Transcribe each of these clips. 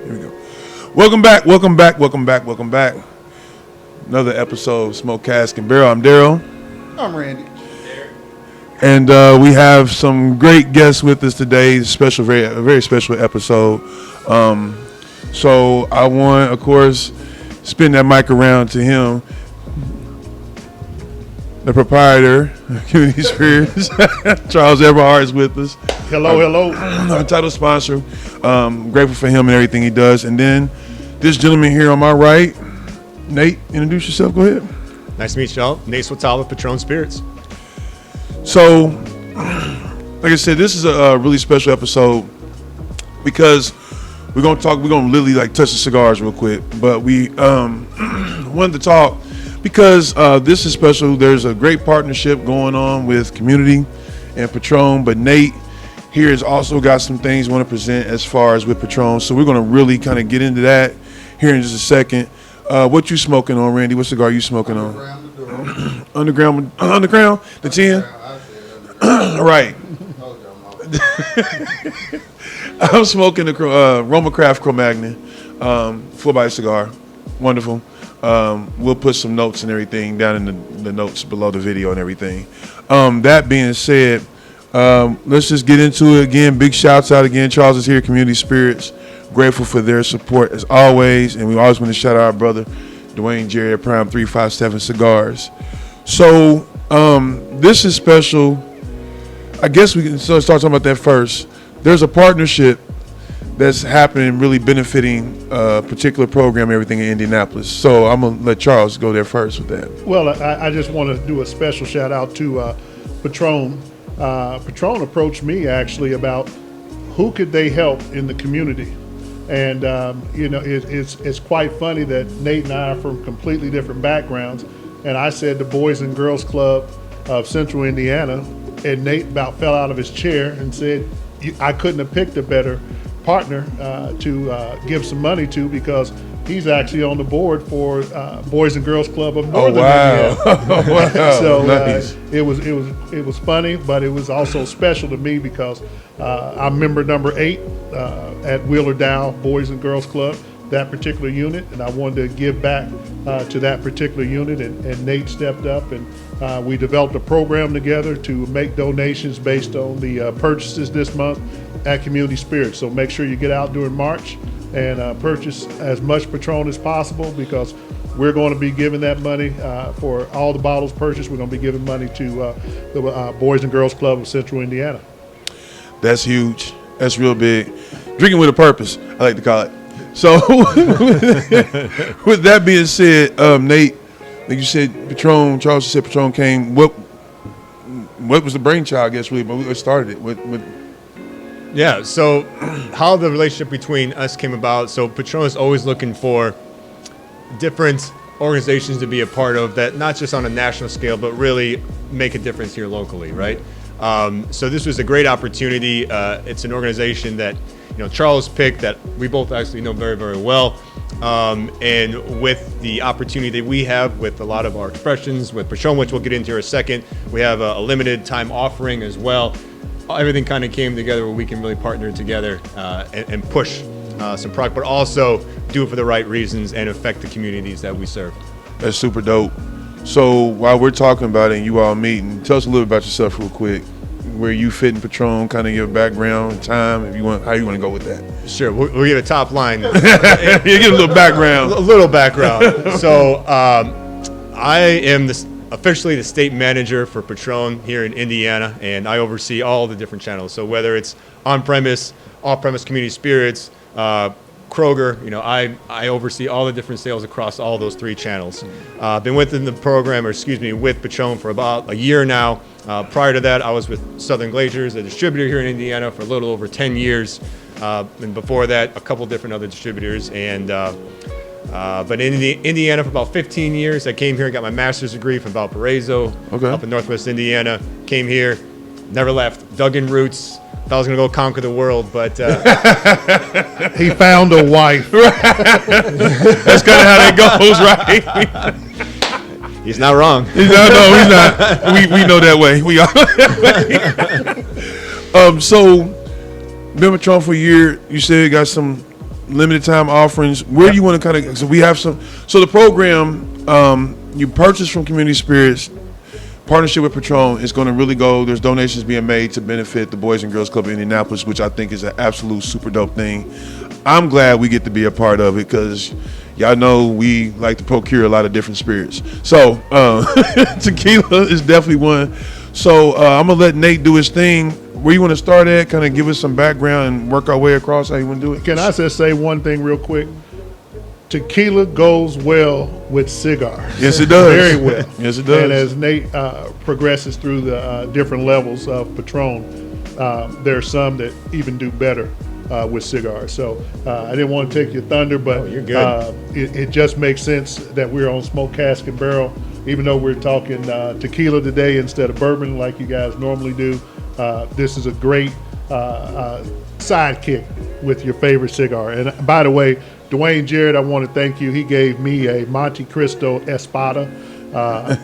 Here we go. Welcome back. Another episode of Smoke Cask and Barrel. I'm Daryl. I'm Randy. And we have some great guests with us today. A very special episode. So I want, of course, spin that mic around to him, the proprietor of Community Experience. Charles Eberhardt is with us. Hello. Untitled sponsor. Grateful for him and everything he does. And then this gentleman here on my right, Nate, introduce yourself. Go ahead. Nice to meet y'all. Nate Sweatalla with Patron Spirits. So, like I said, this is a really special episode because we're gonna literally like touch the cigars real quick. But we wanted to talk because this is special. There's a great partnership going on with Community and Patron, but Nate here has also got some things we want to present as far as with Patron. So we're gonna really kind of get into that here in just a second. What you smoking on, Randy? What cigar you smoking on? Underground, the 10. Right. I'm smoking the Roma Craft Cro-Magnon 4x cigar. Wonderful. We'll put some notes and everything down in the notes below the video and everything. That being said, let's just get into it again. Big shouts out again. Charles is here, Community Spirits. Grateful for their support as always. And we always want to shout out our brother, Dwayne Jerry at Prime 357 Cigars. So this is special. I guess we can start talking about that first. There's a partnership that's happening, really benefiting a particular program, everything in Indianapolis. So I'm going to let Charles go there first with that. Well, I just want to do a special shout out to Patron. Patron approached me actually about who could they help in the community. And, it's quite funny that Nate and I are from completely different backgrounds. And I said the Boys and Girls Club of Central Indiana, and Nate about fell out of his chair and said, I couldn't have picked a better partner to give some money to because he's actually on the board for Boys and Girls Club of Northern Indiana. Wow. So nice. it was funny, but it was also special to me because I'm member number 8 at Wheeler Dow Boys and Girls Club, that particular unit, and I wanted to give back to that particular unit, and Nate stepped up, and we developed a program together to make donations based on the purchases this month at Community Spirit. So make sure you get out during March and purchase as much Patron as possible because we're going to be giving that money for all the bottles purchased. We're going to be giving money to the Boys and Girls Club of Central Indiana. That's huge. That's real big. Drinking with a purpose, I like to call it. So, with that being said, Nate, like you said, Patron, Charles, you said Patron came. What was the brainchild, I guess, really? But we started it with Yeah, so how the relationship between us came about. So Patron is always looking for different organizations to be a part of that, not just on a national scale, but really make a difference here locally, right? So this was a great opportunity. It's an organization that Charles picked that we both actually know very, very well. And with the opportunity that we have with a lot of our expressions with Patron, which we'll get into in a second, we have a limited time offering as well. Everything kind of came together where we can really partner together and push some product, but also do it for the right reasons and affect the communities that we serve. That's super dope. So while we're talking about it and you all meeting, tell us a little about yourself real quick. Where you fit in Patron, kind of your background, time, if you want, how you want to go with that. Sure, we'll give a top line. You give a little background. A little background. So I am officially the state manager for Patron here in Indiana, and I oversee all the different channels. So whether it's on-premise, off-premise Community Spirits, Kroger, I oversee all the different sales across all those 3 channels. Been with Patron for about a year now. Prior to that, I was with Southern Glazers, a distributor here in Indiana, for a little over 10 years. And before that, a couple different other distributors. And but in Indiana for about 15 years. I came here and got my master's degree from Valparaiso, up in Northwest Indiana. Came here, never left, dug in roots. Thought I was going to go conquer the world, but he found a wife. That's kind of how that goes, right? He's not wrong. No, he's not. We know that way. We are. So, been with Patron for a year. You said you got some limited time offerings. Where do you want to kind of? So we have some. So the program you purchase from Community Spirits. Partnership with Patron is going to really go. There's donations being made to benefit the Boys and Girls Club of Indianapolis, which I think is an absolute super dope thing. I'm glad we get to be a part of it because y'all know we like to procure a lot of different spirits. So tequila is definitely one. So I'm going to let Nate do his thing. Where you want to start at? Kind of give us some background and work our way across how you want to do it. Can I just say one thing real quick? Tequila goes well with cigars. Yes, it does. Very well. Yes, it does. And as Nate progresses through the different levels of Patron, there are some that even do better with cigars. So I didn't want to take your thunder, but you're good. It just makes sense that we're on Smoke Cask and Barrel, even though we're talking tequila today instead of bourbon like you guys normally do. This is a great sidekick with your favorite cigar. And by the way, Dwayne Jarrett, I want to thank you. He gave me a Monte Cristo Espada.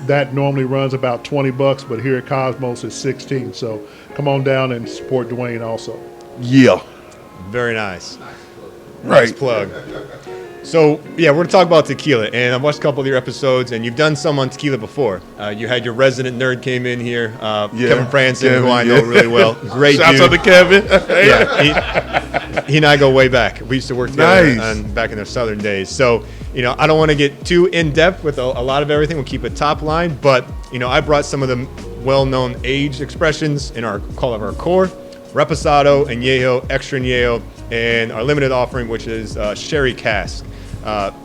That normally runs about $20, but here at Cosmos it's 16. So come on down and support Dwayne also. Yeah. Very nice. Right. Nice plug. So, yeah, we're going to talk about tequila. And I've watched a couple of your episodes, and you've done some on tequila before. You had your resident nerd came in here, Kevin Franson, who I know really well. Great dude. Shouts out to Kevin. Yeah, he and I go way back. We used to work together back in the Southern days. So, I don't want to get too in-depth with a lot of everything. We'll keep it top line. But, I brought some of the well-known aged expressions in our core, Reposado and Yajo, Extra and Yajo, and our limited offering, which is Sherry Cask.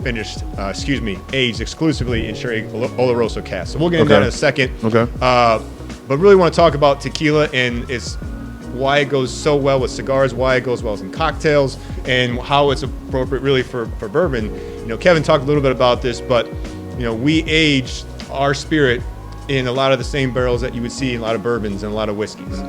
Aged exclusively in Sherry Oloroso cask. So we'll get into that in a second. Okay. But really want to talk about tequila and it's why it goes so well with cigars, why it goes well in cocktails, and how it's appropriate really for bourbon. Kevin talked a little bit about this, but we age our spirit in a lot of the same barrels that you would see in a lot of bourbons and a lot of whiskeys.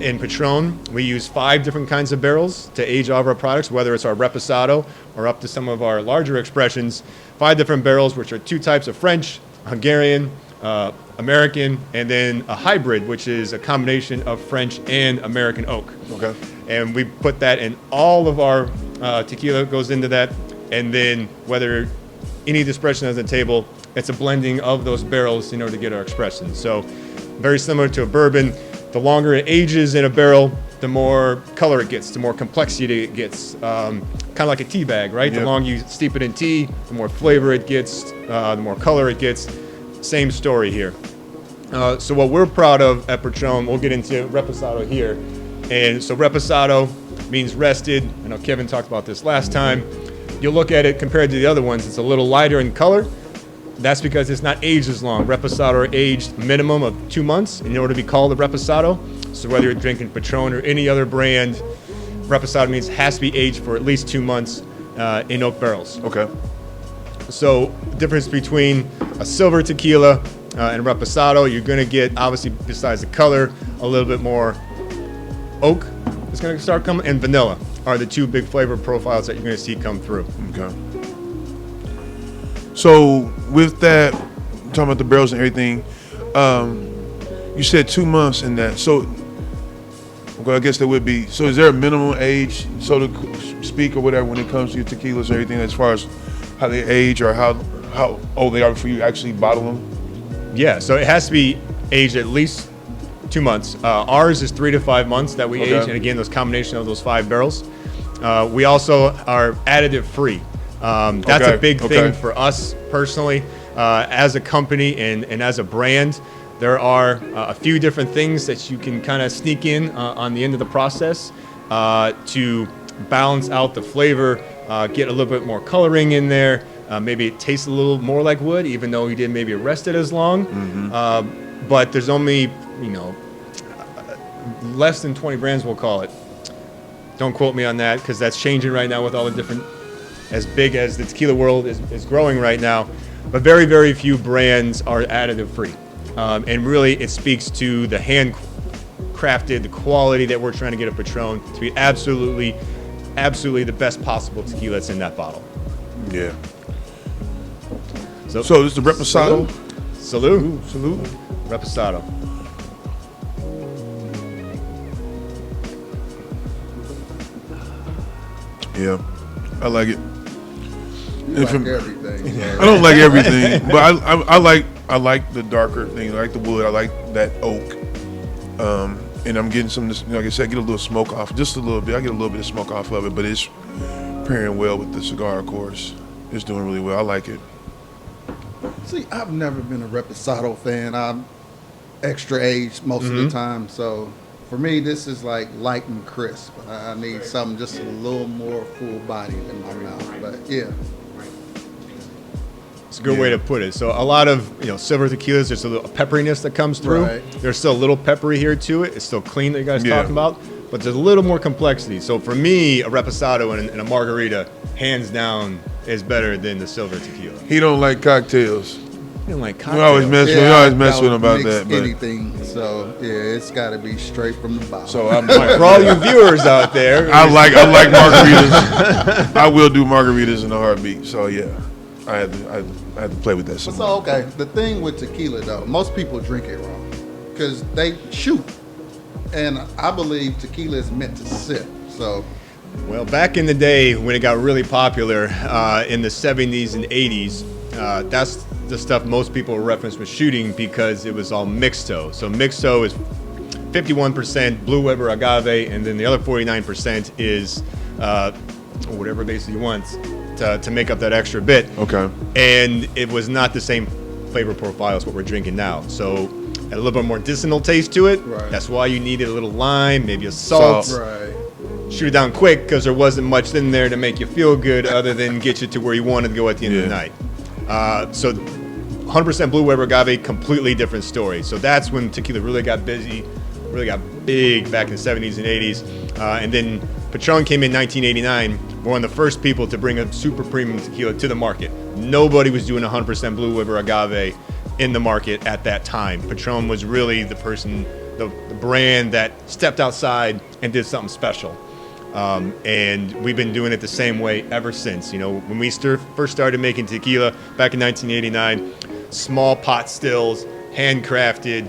In Patron, we use 5 different kinds of barrels to age all of our products, whether it's our Reposado or up to some of our larger expressions. 5 different barrels, which are 2 types of French, Hungarian, American, and then a hybrid, which is a combination of French and American oak. Okay. And we put that in all of our tequila goes into that. And then whether any of the expression on the table, it's a blending of those barrels in order to get our expressions. So very similar to a bourbon. The longer it ages in a barrel, the more color it gets, the more complexity it gets. Kind of like a tea bag, right? Yep. The longer you steep it in tea, the more flavor it gets, the more color it gets. Same story here. So what we're proud of at Patron, we'll get into Reposado here. And so Reposado means rested. I know Kevin talked about this last time. You'll look at it compared to the other ones, it's a little lighter in color. That's because it's not aged as long. Reposado are aged minimum of 2 months in order to be called a Reposado. So whether you're drinking Patron or any other brand, Reposado means it has to be aged for at least 2 months in oak barrels. Okay. So the difference between a silver tequila and Reposado, you're going to get, obviously, besides the color, a little bit more oak is going to start coming, and vanilla are the 2 big flavor profiles that you're going to see come through. Okay. So with that, talking about the barrels and everything, you said 2 months in that. So I guess there would be. So is there a minimum age, so to speak, or whatever, when it comes to your tequilas and everything, as far as how they age or how old they are before you actually bottle them? Yeah. So it has to be aged at least 2 months. Ours is 3 to 5 months that we age, and again, those combination of those 5 barrels. We also are additive free. That's a big thing for us personally, as a company and as a brand. There are a few different things that you can kind of sneak in on the end of the process to balance out the flavor, get a little bit more coloring in there. Maybe it tastes a little more like wood, even though you didn't maybe rest it as long. Mm-hmm. But there's only, less than 20 brands, we'll call it. Don't quote me on that because that's changing right now with all the different, as big as the tequila world is growing right now. But very, very few brands are additive free. And really it speaks to the handcrafted, the quality that we're trying to get a Patron to be absolutely the best possible tequila that's in that bottle. Yeah. So this is the Reposado. Salute. Reposado. Yeah, I like it. You If like it- everything. So. I don't like everything, but I like the darker thing. I like the wood. I like that oak. And I'm getting some, like I said, I get a little smoke off, just a little bit. I get a little bit of smoke off of it, but it's pairing well with the cigar, of course. It's doing really well. I like it. See, I've never been a Reposado fan. I'm extra aged most of the time, so for me, this is like light and crisp. I need something just a little more full bodied in my mouth. But yeah, It's a good way to put it. So a lot of silver tequilas, there's a little pepperiness that comes through. Right. There's still a little peppery here to it. It's still clean that you guys Yeah. talking about, but there's a little more complexity. So for me, a reposado and a margarita, hands down, is better than the silver tequila. He don't like cocktails. You don't like We cocktails. always mess, we yeah, always I mess with him don't about mix that. But anything. So yeah, it's got to be straight from the bottom. so I'm For all you viewers out there, I like margaritas. I will do margaritas in a heartbeat. So yeah, I had to play with that. Some So okay, the thing with tequila though, most people drink it wrong because they shoot, and I believe tequila is meant to sip. So well, back in the day when it got really popular in the 70s and 80s, that's the stuff most people reference with shooting because it was all mixto. So mixto is 51% Blue Weber agave, and then the other 49% is whatever basically you want to make up that extra bit. Okay. And it was not the same flavor profile as what we're drinking now. So had a little bit more medicinal taste to it. Right. That's why you needed a little lime, maybe a salt. right, Shoot it down quick because there wasn't much in there to make you feel good other than get you to where you wanted to go at the end of the night. So 100% Blue Weber agave, completely different story. So that's when tequila really got busy, really got big back in the 70s and 80s. And then Patron came in 1989. We're one of the first people to bring a super premium tequila to the market. Nobody was doing 100% Blue Weber agave in the market at that time. Patron was really the person, the brand that stepped outside and did something special. And we've been doing it the same way ever since. When we first started making tequila back in 1989, small pot stills, handcrafted.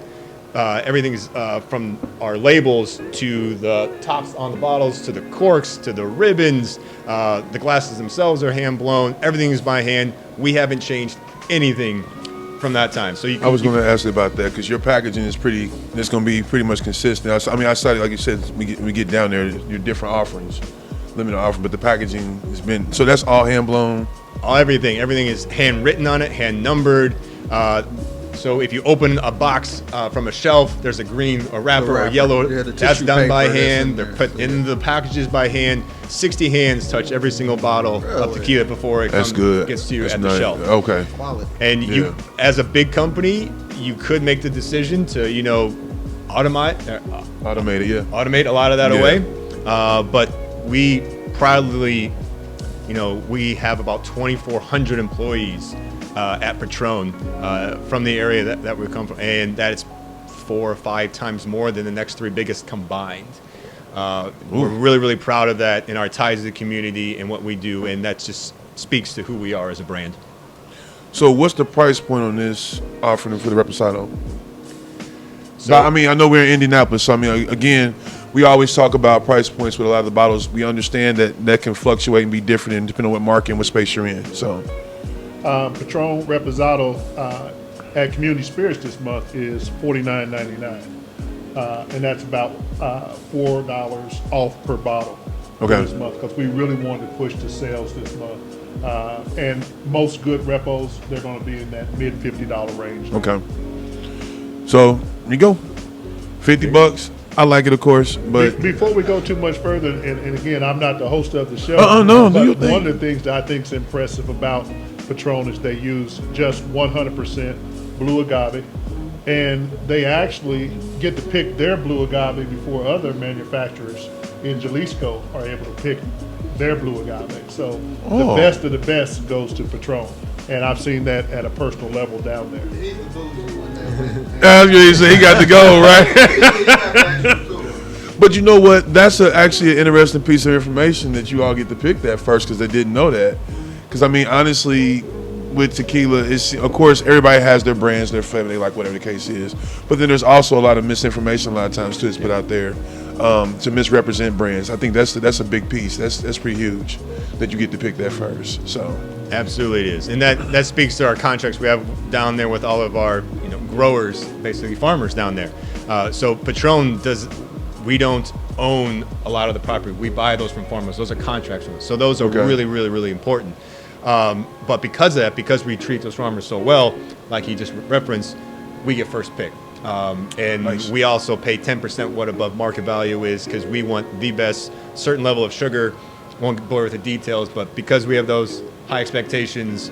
Everything's from our labels to the tops on the bottles to the corks to the ribbons. The glasses themselves are hand blown. Everything is by hand. We haven't changed anything from that time. So I was going to ask you about that because your packaging is it's going to be pretty much consistent. I saw, like you said, we get down there, your different offerings, limited offering, but the packaging has been, so that's all hand blown. Everything is handwritten on it, hand numbered. So if you open a box from a shelf, there's a wrapper or yellow. Yeah, the that's tissue done by paper that's hand. in They're there, put so in the packages by hand. 60 hands touch every single bottle of Really? tequila before it That's good. gets to you That's at the nice. shelf. Okay. quality. And Yeah. you, as a big company, you could make the decision to, automate a lot of that Yeah. away. But we proudly, we have about 2,400 employees at Patron from the area that we come from, and that is 4 or 5 times more than the next 3 biggest combined. We're really, really proud of that in our ties to the community and what we do, and that just speaks to who we are as a brand. So what's the price point on this offering for the Reposado? So, I know we're in Indianapolis, so again, we always talk about price points with a lot of the bottles. We understand that can fluctuate and be different and depending on what market and what space you're in. So Patron Reposado at Community Spirits this month is $49.99, and that's about $4 off per bottle Okay. this month because we really wanted to push the sales this month. And most good repos, they're going to be in that mid $50 range. okay. So here you go. $50. I like it, of course, but Before we go too much further, and again, I'm not the host of the show. No, do but your thing. one of the things that I think is impressive about Patron is they use just 100% blue agave, and they actually get to pick their blue agave before other manufacturers in Jalisco are able to pick their blue agave. So the best of the best goes to Patron, and I've seen that at a personal level down there. He's the bougie one that I was gonna say he got to go, right? But you know what? That's actually an interesting piece of information that you all get to pick that first because they didn't know that. Because honestly, with tequila, it's of course everybody has their brands, their flavor, they like whatever the case is. But then there's also a lot of misinformation a lot of times too. It's put out there. to misrepresent brands. I think that's a big piece. That's pretty huge that you get to pick that first. So Absolutely it is. And that speaks to our contracts we have down there with all of our growers, basically farmers down there. So Patron we don't own a lot of the property. We buy those from farmers. Those are contracts from us. So those are really, really, really important. But because of that, because we treat those farmers so well, like he just referenced, we get first pick. And Nice. we also pay 10% what above market value is because we want the best certain level of sugar. Won't bore with the details, but because we have those high expectations,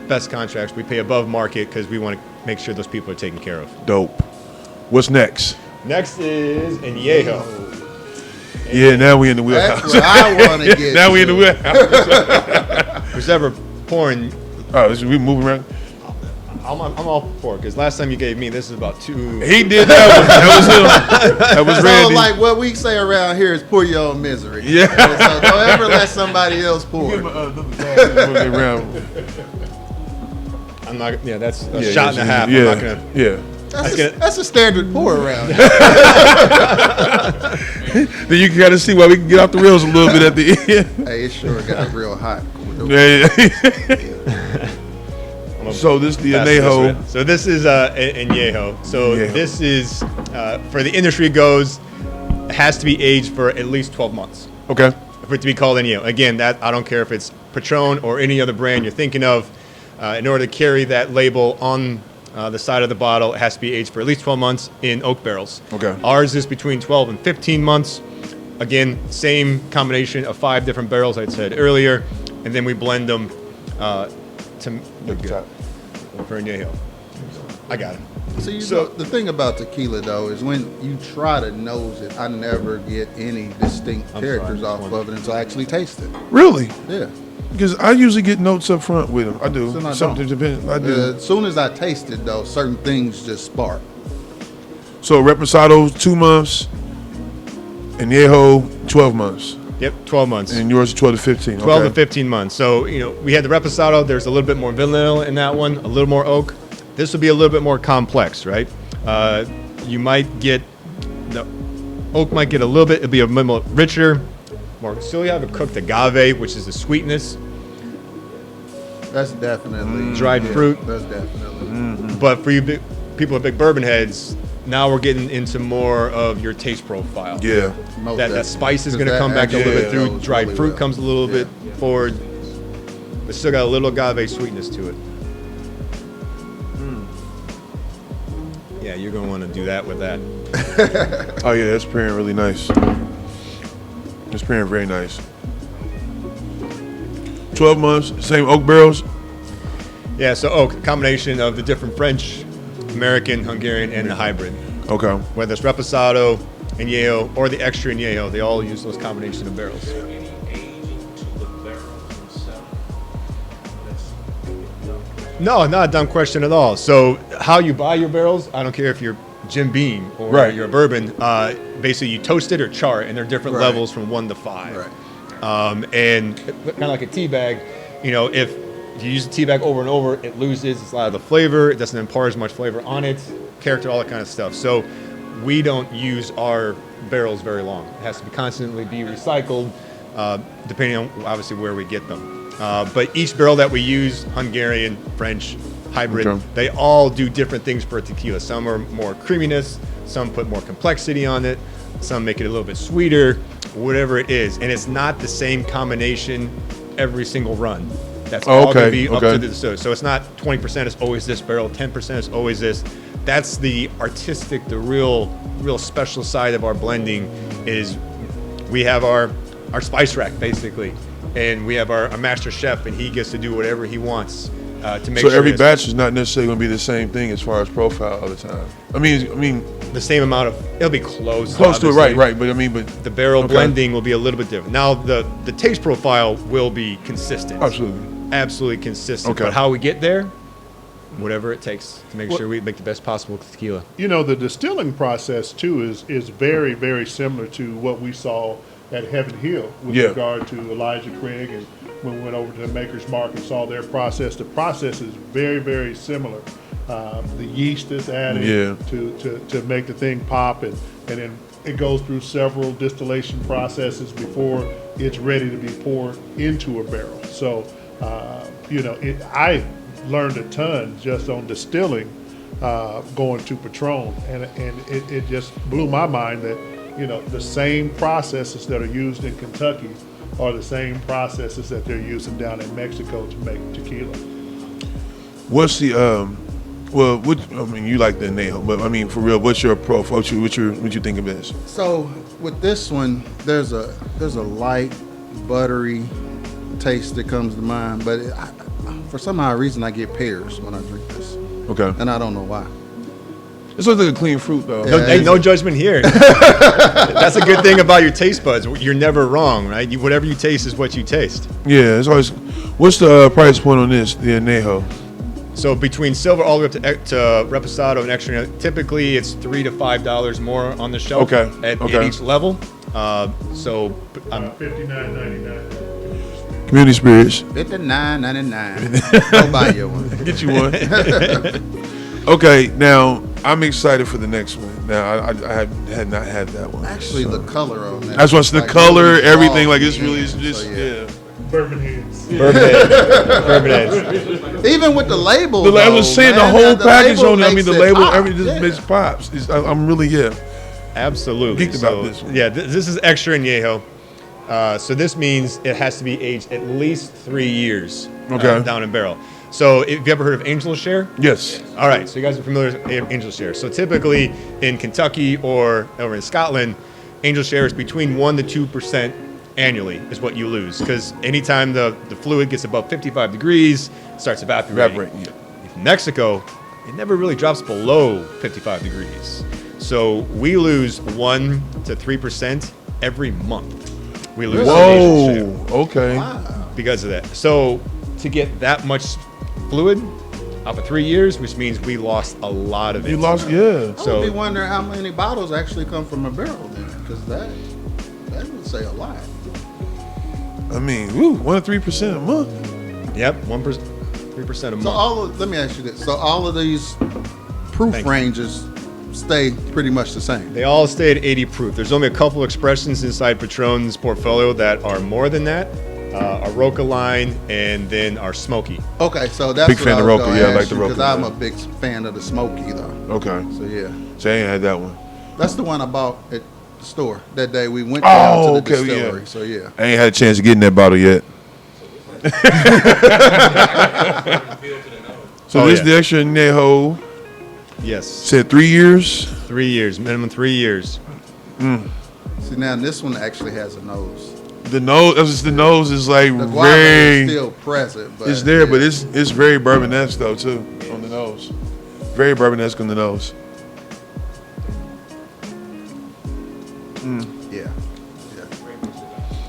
best contracts, we pay above market because we want to make sure those people are taken care of. dope. What's next? Next is Yajo. Yeah, now we in the wheelhouse. That's where I want to get. Now we in the wheelhouse. Who's ever pouring? Oh, we moving around. I'm all for it because last time you gave me this is about 2. He did that. That was So Randy. like what we say around here is pour your own misery. Yeah. So don't ever let somebody else pour. Moving around. I'm not. Yeah, that's a Yeah, shot and a half. Yeah, I'm not gonna. yeah. That's a standard pour around here. Then you can kind of see why we can get off the rails a little bit at the end. Hey, it sure got real hot. Yeah. So this is the añejo. So this is añejo. So Añejo. this is for the industry it goes. It has to be aged for at least 12 months Okay. for it to be called añejo. Again, that I don't care if it's Patron or any other brand you're thinking of. In order to carry that label on the side of the bottle, it has to be aged for at least 12 months in oak barrels. Okay. Ours is between 12 and 15 months. Again, same combination of 5 different barrels I said earlier, and then we blend them to look good for añejo. I got it. So, you So- know, the thing about tequila though is when you try to nose it, I never get any distinct characters sorry, off of it until I actually taste it. Really? Yeah. Because I usually get notes up front with them. I do. So I Something don't. depends. I do. As soon as I taste it though, certain things just spark. So Reposado 2 months, and Yajo 12 months, Yep, 12 months. and yours is 12 to 15. 12 okay. to 15 months. So, we had the Reposado. There's a little bit more vanilla in that one, a little more oak. This will be a little bit more complex, right? You might get, the oak might get a little bit, it'll be a little more richer, more. So you have a cooked agave, which is the sweetness. That's definitely Dried fruit. That's definitely. But for you people with big bourbon heads, now we're getting into more of your taste profile. Yeah. Most That definitely. spice is 'Cause going to that come back a little actually bit through. goes Dried really fruit well. comes a little Yeah. bit forward. But still got a little agave sweetness to it. Yeah, you're going to want to do that with that. Oh yeah, that's pairing really nice. It's pairing very nice. 12 months, same oak barrels. Yeah, so oak, combination of the different French, American, Hungarian, and the hybrid. Okay. Whether it's Reposado, Añejo, or the extra Añejo, they all use those combination of barrels. Any aging to the barrels themselves? That's No, not a dumb question at all. So how you buy your barrels, I don't care if you're Jim Beam or Right. you're a bourbon, basically you toast it or char it, and there are different Right. levels from 1 to 5. Right. And kind of like a tea bag, if you use a tea bag over and over, it loses a lot of the flavor. It doesn't impart as much flavor on it, character, all that kind of stuff. So we don't use our barrels very long. It has to be constantly be recycled, depending on obviously where we get them. But each barrel that we use, Hungarian, French, hybrid, Okay. they all do different things for a tequila. Some are more creaminess, some put more complexity on it, some make it a little bit sweeter, whatever it is. And it's not the same combination every single run. That's Oh, all going okay, to be up okay. to the distiller. So it's not 20% is always this barrel, 10% is always this. That's the artistic, the real special side of our blending is we have our spice rack basically, and we have our master chef, and he gets to do whatever he wants to make So sure every it's batch is not necessarily going to be the same thing as far as profile all the time. I mean, the same amount of. It'll be close. close to it, obviously. right. But The barrel Okay. blending will be a little bit different. Now the taste profile will be consistent. Absolutely consistent. Okay. But how we get there, whatever it takes to make sure we make the best possible tequila. The distilling process too is very, very similar to what we saw at Heaven Hill with Yeah. regard to Elijah Craig, and when we went over to the Maker's Mark and saw their process. The process is very, very similar. The yeast is added Yeah. to make the thing pop, and then it goes through several distillation processes before it's ready to be poured into a barrel. So, I learned a ton just on distilling, going to Patron, and it just blew my mind that, the same processes that are used in Kentucky are the same processes that they're using down in Mexico to make tequila. What's the you like the añejo, but I mean for real, what's your approach? What you think of this? So with this one, there's a light, buttery taste that comes to mind, but for some odd reason I get pears when I drink this, Okay, and I don't know why. it looks like a clean fruit though. Yeah. Hey, no judgment here. That's a good thing about your taste buds. You're never wrong, right? Whatever you taste is what you taste. Yeah, it's always. What's the price point on this? The añejo. So between silver all the way up to Reposado and extra, typically it's $3 to $5 more on the shelf Okay, at okay. each level. So $59.99. Community spirits. $59.99. Go buy you one. Get you one. Okay, now I'm excited for the next one. Now I had not had that one. Actually, so. the color on that. That's what's the like color, really everything. soft Like it's really, it's and just so, yeah. Bourbon heads. Bourbon heads. Bourbon heads. Even with the label, I was saying the man, whole package label on it. I mean, makes the it label, pop. everything just Yeah. makes pops. I'm really Absolutely. Geeked about this one. Yeah, this is extra añejo. So this means it has to be aged at least 3 years Okay. down in barrel. So if you ever heard of Angel Share? yes. All right, so you guys are familiar with Angel Share. So typically in Kentucky or in Scotland, Angel Share is between 1% to 2% annually is what you lose. Because anytime the fluid gets above 55 degrees, it starts evaporating. Yeah. In Mexico, it never really drops below 55 degrees. So we lose 1% to 3% every month. We lose some Angel Share Whoa. Okay. because of that. So to get that much fluid out for 3 years, which means we lost a lot of it. You lost. Yeah. I So- would be wondering how many bottles actually come from a barrel then, because that would say a lot. I mean, 1% to 3% a month. Yep, 1%, 3% a month. So let me ask you this: so all of these proof Thank you. ranges stay pretty much the same? They all stay at 80 proof. There's only a couple expressions inside Patron's portfolio that are more than that. Our Roca line and then our Smoky. Okay, so that's Big what fan I of was Roca, gonna yeah, I ask like the you, Roca, because I'm yeah. a big fan of the Smoky though. Okay. So yeah, So I ain't had that one. that's the one I bought at the store that day. We went down to the okay, distillery. yeah. So yeah. I ain't had a chance to get in that bottle yet. So Oh, this yeah. the extra añejo Yes. said 3 years. 3 years, minimum 3 years. See now this one actually has a nose. The nose is like The guava very. is still present, but It's there, yeah. but it's very bourbonesque though too on the nose. Very bourbonesque on the nose. Yeah.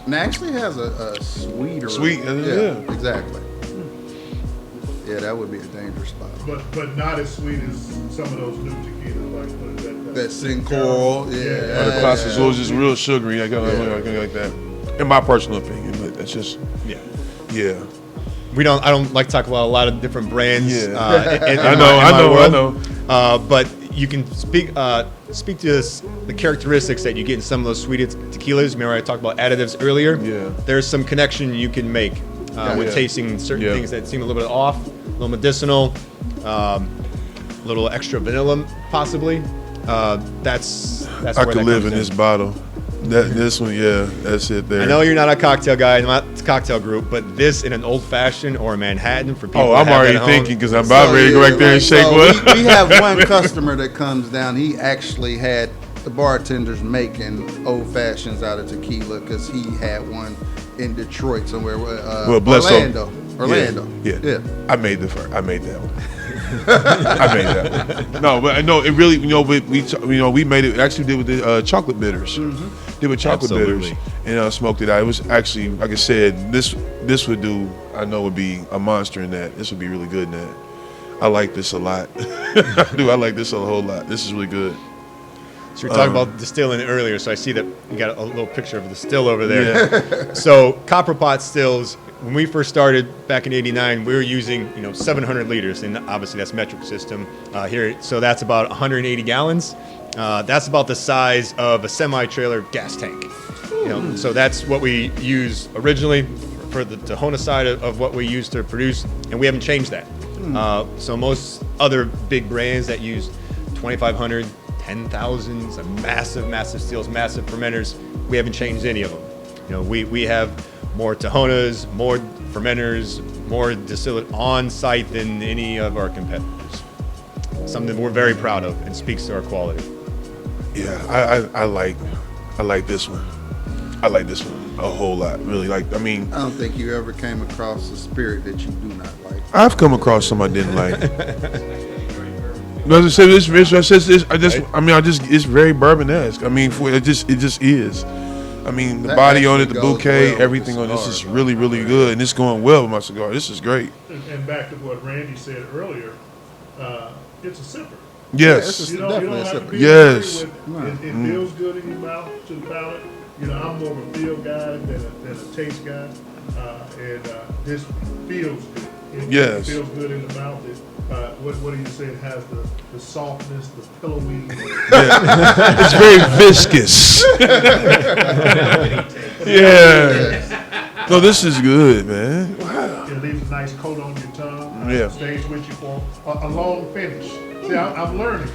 And it actually has a sweeter. Sweet, yeah. Exactly. Yeah, that would be a dangerous bottle. But not as sweet as some of those new tequilas, like what is that? That Sincoral, yeah. Or the Clase Azul is just real sugary. I got like that. In my personal opinion, but that's just Yeah. yeah. I don't like to talk about a lot of different brands. Yeah. In I my world. know. But you can speak to the characteristics that you get in some of those sweet tequilas. Remember I talked about additives earlier? Yeah. There's some connection you can make with Yeah. tasting certain Yeah. things that seem a little bit off, a little medicinal, a little extra vanilla possibly. That's I where could that live comes in this bottle. This one, yeah, that's it there. I know you're not a cocktail guy, not a cocktail group, but this in an old fashioned or a Manhattan for people. Oh, that I'm have already that at home. thinking because I'm about ready to go yeah, back there and like, shake so one. we have one customer that comes down. He actually had the bartenders making old fashions out of tequila because he had one in Detroit somewhere. Well, bless him. Orlando. Yeah. I made that one. I made that one. No, but I know it really. We made it. Actually, did with the chocolate bitters. Did with chocolate Absolutely. bitters and smoked it out. It was actually, like I said, this would do. I know would be a monster in that. This would be really good in that. I like this a lot. I do. I like this a whole lot. This is really good. So you're talking about distilling earlier, so I see that you got a little picture of the still over there. So copper pot stills, when we first started back in '89, we were using 700 liters, and obviously that's metric system here. So that's about 180 gallons. That's about the size of a semi-trailer gas tank. So that's what we used originally for the Tahona side of what we used to produce, and we haven't changed that. So most other big brands that use 2,500, 10,000, some massive stills, massive fermenters, we haven't changed any of them. We have more Tahonas, more fermenters, more distillate on site than any of our competitors. Something we're very proud of and speaks to our quality. Yeah, I like this one. I like this one a whole lot. Really, I don't think you ever came across a spirit that you do not like. I've come across some I didn't like. As I said, it's very bourbon-esque. It just is. The That body on it, actually the goes bouquet, well with everything the on this cigar, is though. really, really good, and it's going well with my cigar. This is great. And back to what Randy said earlier, it's a sipper. Yes. it's You a- don't definitely have to sipper. be Yes. It feels good in your mouth to the palate. I'm more of a feel guy than a taste guy, and this feels good. It Yes. feels good in the mouth. What do you say? It has the softness, the pillowy. It's very viscous. Yeah. No, this is good, man. It leaves a nice coat on your tongue. Yeah. Stays with you for a long finish. See, I'm learning.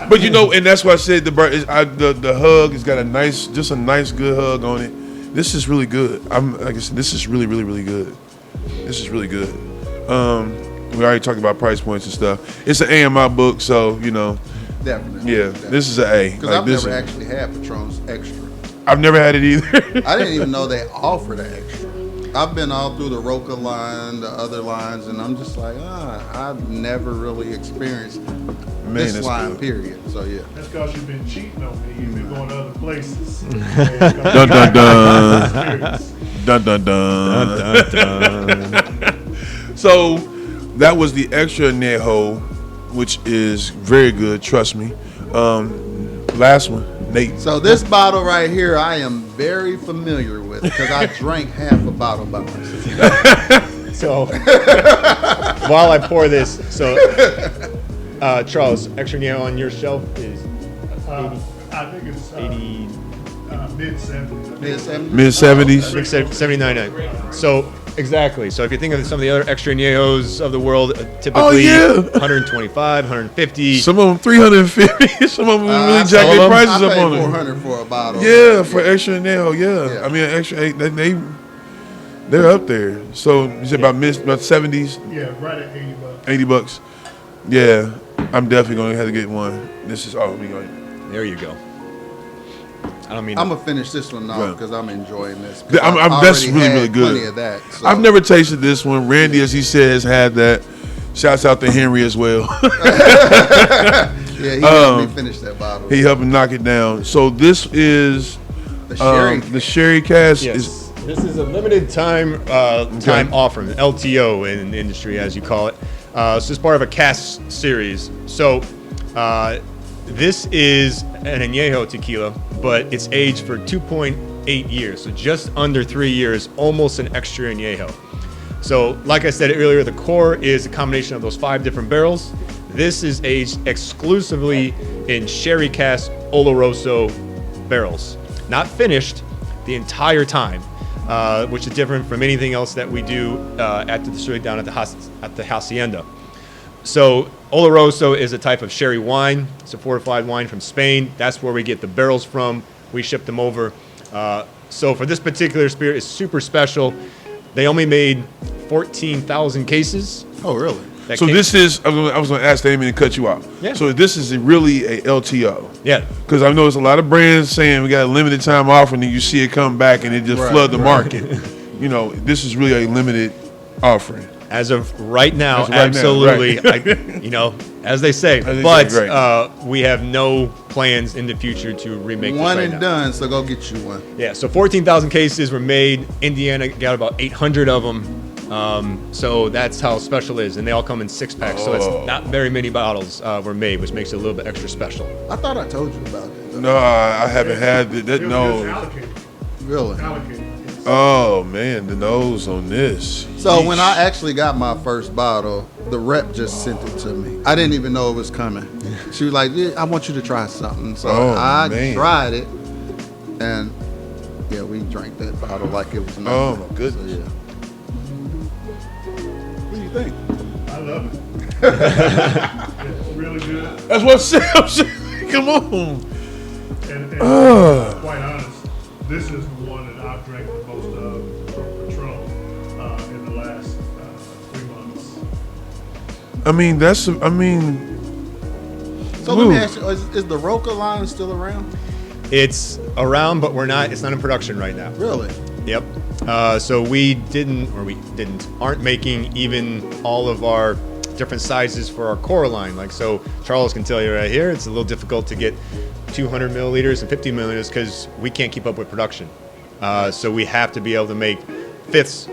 But and that's why I said the hug has got a nice good hug on it. This is really good. Like I said, this is really, really, really good. This is really good. We already talked about price points and stuff. It's an AMI book, so Definitely. yeah, this is an A. Because I've never actually had Patron's Extra. I've never had it either. I didn't even know they offered an extra. I've been all through the Roca line, the other lines, and I'm just like, I've never really experienced this that's line, good. period. So yeah. That's because you've been cheating on me. You've been going to other places. Dun dun dun. Dun dun dun. So that was the extra añejo, which is very good. Trust me. Last one, Nate. So this bottle right here, I am very familiar with because I drank half a bottle by myself. So while I pour this, Charles, extra añejo on your shelf is I think it's 80. mid-70s. Mid-70s. 79. So exactly. So if you think of some of the other extra añejos of the world, typically yeah. 125, 150. Some of them 350. Some of them really jack some of their them- prices I up paid on it. 400 for a bottle. Yeah, for extra nail. Yeah. Yeah. I mean, extra 8. They're up there. So you said about 70s, Yeah, right at $80. $80. Yeah, I'm definitely gonna have to get one. This is There you go. I don't mean. I'm gonna finish this one Yeah. off because I'm enjoying this. 'Cause I'm- I've that's already really, had really good. Plenty of that. So. I've never tasted this one. Randy, as he says, had that. Shouts out to Henry as well. Yeah, he helped me finish that bottle. He helped him knock it down. So this is The sherry. the sherry cask. yes. Is This is a limited time offer, an LTO in the industry, as you call it. So it's part of a cask series. So this is an añejo tequila, but it's aged for 2.8 years, so just under 3 years, almost an extra añejo. So, like I said earlier, the core is a combination of those 5 different barrels. This is aged exclusively in sherry cask Oloroso barrels, not finished the entire time, which is different from anything else that we do at the distillery down at the hacienda. So Oloroso is a type of sherry wine. It's a fortified wine from Spain. That's where we get the barrels from. We ship them over. So for this particular spirit, it's super special. They only made 14,000 cases. Oh, really? so this is. I was going to ask Damien to cut you off. Yeah. So this is really a LTO. Yeah. Because I know there's a lot of brands saying we got a limited time offer, and then you see it come back and it just flood the market. This is really a limited offering. As of right now, As of right now, absolutely. right. As they say. As they But say, great. we have no plans in the future to remake this One right and now. done, so go get you one. Yeah, so 14,000 cases were made. Indiana got about 800 of them. So that's how special it is, and they all come in 6-packs. So it's not very many bottles were made, which makes it a little bit extra special. I thought I told you about that. Though. No, I haven't had that. It was No. allocated. Really? Allocated. Yes. Oh man, the nose on this. So when I Yeesh. actually got my first bottle, the rep just sent it to me. I didn't even know it was coming. She was like, "Yeah, I want you to try something." So Oh, I man. tried it, and yeah, we drank that bottle like it was nothing. Oh, my goodness. So, yeah. What do you think? I love it. It's really good. That's what I'm saying. Come on. And quite honest, this is the one that I've drank the most of from Patron in the last 3 months. I mean, So let me Ooh. ask you: is the Roca line still around? It's around, but it's not in production right now. Really? Yep. So we aren't making even all of our different sizes for our core line. Like, so Charles can tell you right here, it's a little difficult to get 200 milliliters and 50 milliliters because we can't keep up with production. So we have to be able to make fifths,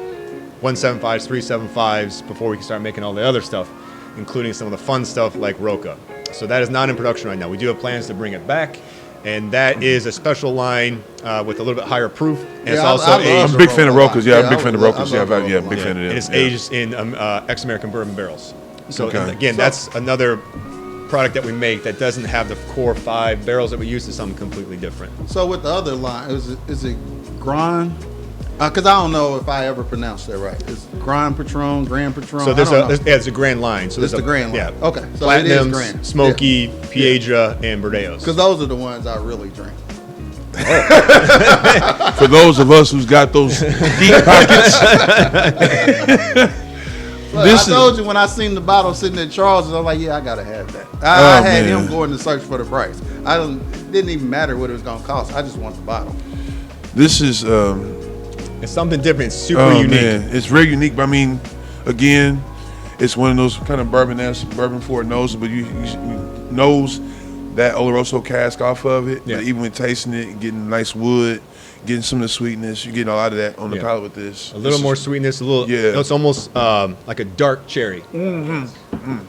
175s, 375s before we can start making all the other stuff, including some of the fun stuff like Roca. So that is not in production right now. We do have plans to bring it back. And that is a special line with a little bit higher proof. And it's Yeah, also I love I'm aged. a big fan of Rocas. Yeah, I'm a big I fan of love- Rocas. I Yeah, love big fan of them. And it's Yeah. aged in ex-American bourbon barrels. So Okay. and again, that's another product that we make that doesn't have the core 5 barrels that we use. To something completely different. So with the other line, is it Grand? Because I don't know if I ever pronounced that right. Is Grand Patron, Grand Patron? So I don't know. it's a grand line. So It's there's the grand line. Yeah. Okay, so it is Platinums, grand. Smoky, Piedra, and Bordeaux. Because those are the ones I really drink. For those of us who's got those deep pockets, Look, This I told you when I seen the bottle sitting at Charles, I was like, yeah, I gotta have that. I had man. him going to search for the price. Didn't even matter what it was gonna cost. I just want the bottle. this is It's something different. It's super oh unique. man, it's very unique. But I mean, again, it's one of those kind of bourbon for it knows, but you knows that Oloroso cask off of it. Yeah. But even with tasting it, getting nice wood, getting some of the sweetness, you're getting a lot of that on the Yeah. palate with this. A little more sweetness, a little. Yeah. It's almost like a dark cherry.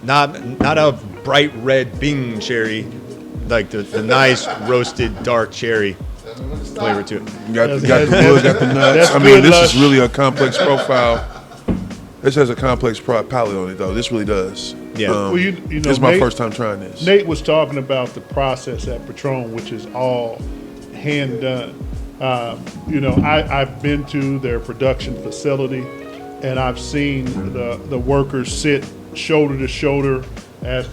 Not a bright red Bing cherry, like the nice roasted dark cherry flavor to it. You got, That's- you got the that's- wood, got the nuts. that's I mean, good, this Lush. is really a complex profile. This has a complex palate on it, though. This really does. Yeah. Well, you know, this is my Nate- first time trying this. Nate was talking about the process at Patron, which is all hand done. I've been to their production facility, and I've seen the workers sit shoulder to shoulder as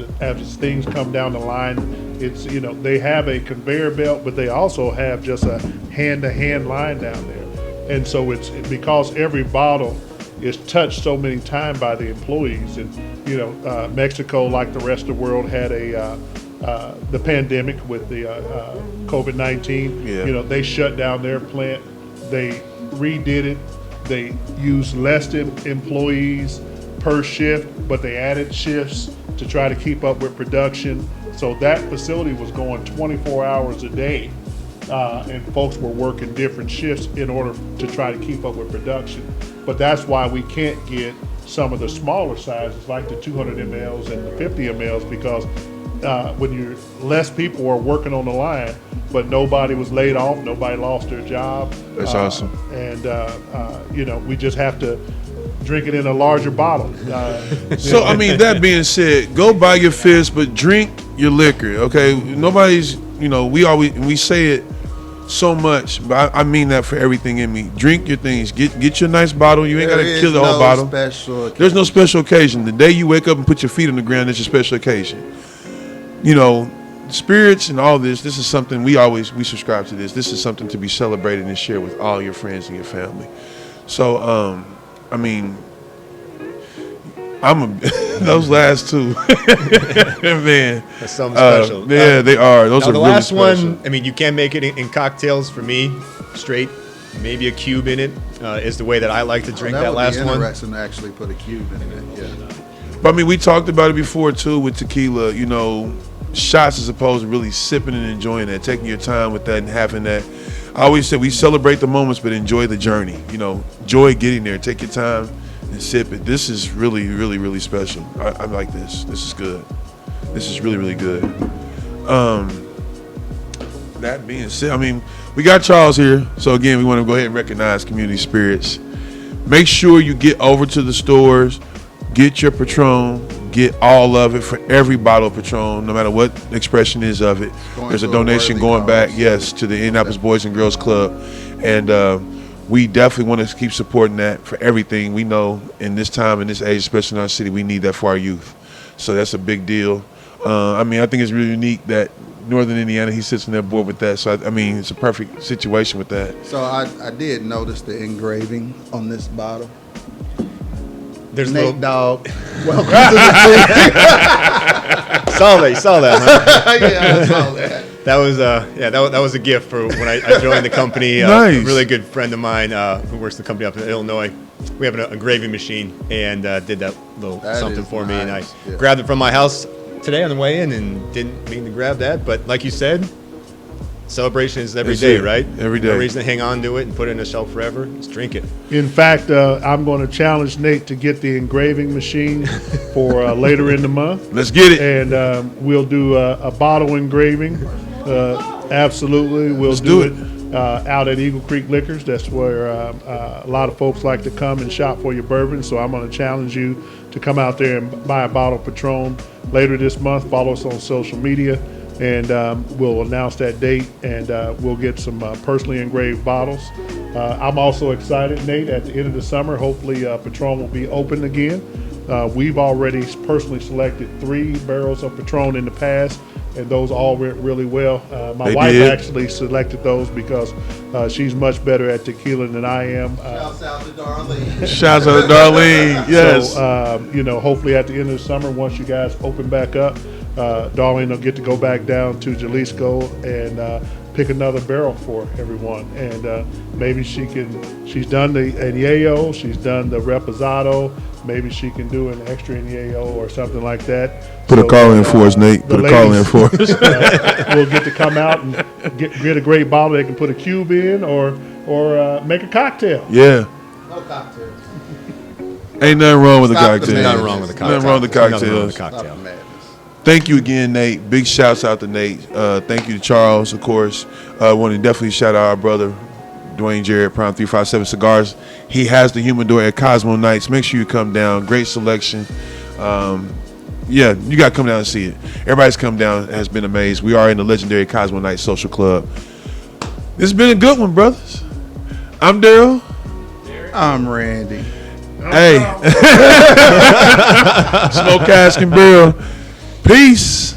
things come down the line. It's they have a conveyor belt, but they also have just a hand-to-hand line down there, and so it's because every bottle is touched so many times by the employees, and Mexico, like the rest of the world, had the pandemic with the COVID-19. Yeah. They shut down their plant. They redid it. They used less employees per shift, but they added shifts to try to keep up with production. So that facility was going 24 hours a day, and folks were working different shifts in order to try to keep up with production. But that's why we can't get some of the smaller sizes like the 200 mLs and the 50 mLs, because when less people are working on the line, but nobody was laid off, nobody lost their job. That's awesome. And we just have to drink it in a larger bottle. So, I mean, that being said, go buy your fizz, but drink your liquor, okay? Nobody's, we say it so much, but I mean that for everything in me. Drink your things. Get your nice bottle. You ain't got to kill the whole bottle. There's no special occasion. The day you wake up and put your feet on the ground, it's your special occasion. Spirits and all this is something we subscribe to this. This is something to be celebrated and shared with all your friends and your family. So, I mean, those last two, man. That's something special. Yeah, they are. Those Now are the really last special. one, I mean, you can make it in cocktails for me, straight. Maybe a cube in it is the way that I like to drink that would last be one. interesting to actually put a cube in it. Yeah. But I mean, we talked about it before too with tequila. Shots as opposed to really sipping and enjoying that, taking your time with that and having that. I always say we celebrate the moments, but enjoy the journey. Enjoy getting there. Take your time and sip it. This is really, really, really special. I like this. This is good. This is really, really good. That being said, I mean, we got Charles here. So again, we want to go ahead and recognize community spirits. Make sure you get over to the stores, get your Patron, get all of it for every bottle of Patron, no matter what the expression is of it. There's a donation going back, yes, to the Indianapolis Boys and Girls Club. And we definitely want to keep supporting that for everything. We know in this time, in this age, especially in our city, we need that for our youth. So that's a big deal. I mean, I think it's really unique that Northern Indiana, he sits on their board with that. So, I mean, it's a perfect situation with that. So I did notice the engraving on this bottle. There's Nate little Dogg, welcome to the saw that, huh? team. Yeah, I saw that. That was that was a gift for when I joined the company. Nice. A really good friend of mine who works the company up in Illinois. We have an engraving machine and did that little That something is for me, and I nice, yeah. grabbed it from my house today on the way in and didn't mean to grab that. But like you said, celebration is every That's day, it. right? Every day. No reason to hang on to it and put it in a shelf forever. Just drink it. In fact, I'm going to challenge Nate to get the engraving machine for later in the month. Let's get it. And we'll do a bottle engraving. Absolutely. We'll Let's do do it out at Eagle Creek Liquors. That's where a lot of folks like to come and shop for your bourbon. So I'm going to challenge you to come out there and buy a bottle of Patron later this month. Follow us on social media, and we'll announce that date, and we'll get some personally engraved bottles. I'm also excited, Nate, at the end of the summer, hopefully Patron will be open again. We've already personally selected 3 barrels of Patron in the past, and those all went really well. My They wife did. actually selected those because she's much better at tequila than I am. Shouts out to Darlene. Shouts out to Darlene. Yes. So, hopefully at the end of the summer, once you guys open back up, Darlene will get to go back down to Jalisco and pick another barrel for everyone. And maybe she's done the Yajo, she's done the Reposado, maybe she can do an extra Yajo or something like that. Put a So, call in for us, Nate. the Put a call in ladies, for us. We'll get to come out and get a great bottle they can put a cube in or make a cocktail. Yeah. No cocktails. Ain't nothing wrong with the Stop the cocktail. madness. Nothing wrong with the cocktail. Nothing wrong with the Nothing wrong with cocktails. the cocktail. Stop the madness. Thank you again, Nate. Big shouts out to Nate. Thank you to Charles, of course. Want to definitely shout out our brother, Dwayne Jarrett, Prime 357 Cigars. He has the humidor at Cosmo Nights. Make sure you come down. Great selection. Yeah, you got to come down and see it. Everybody's come down has been amazed. We are in the legendary Cosmo Nights Social Club. This has been a good one, brothers. I'm Daryl. I'm Randy. Hey. Smoke Cask and Barrel. Peace.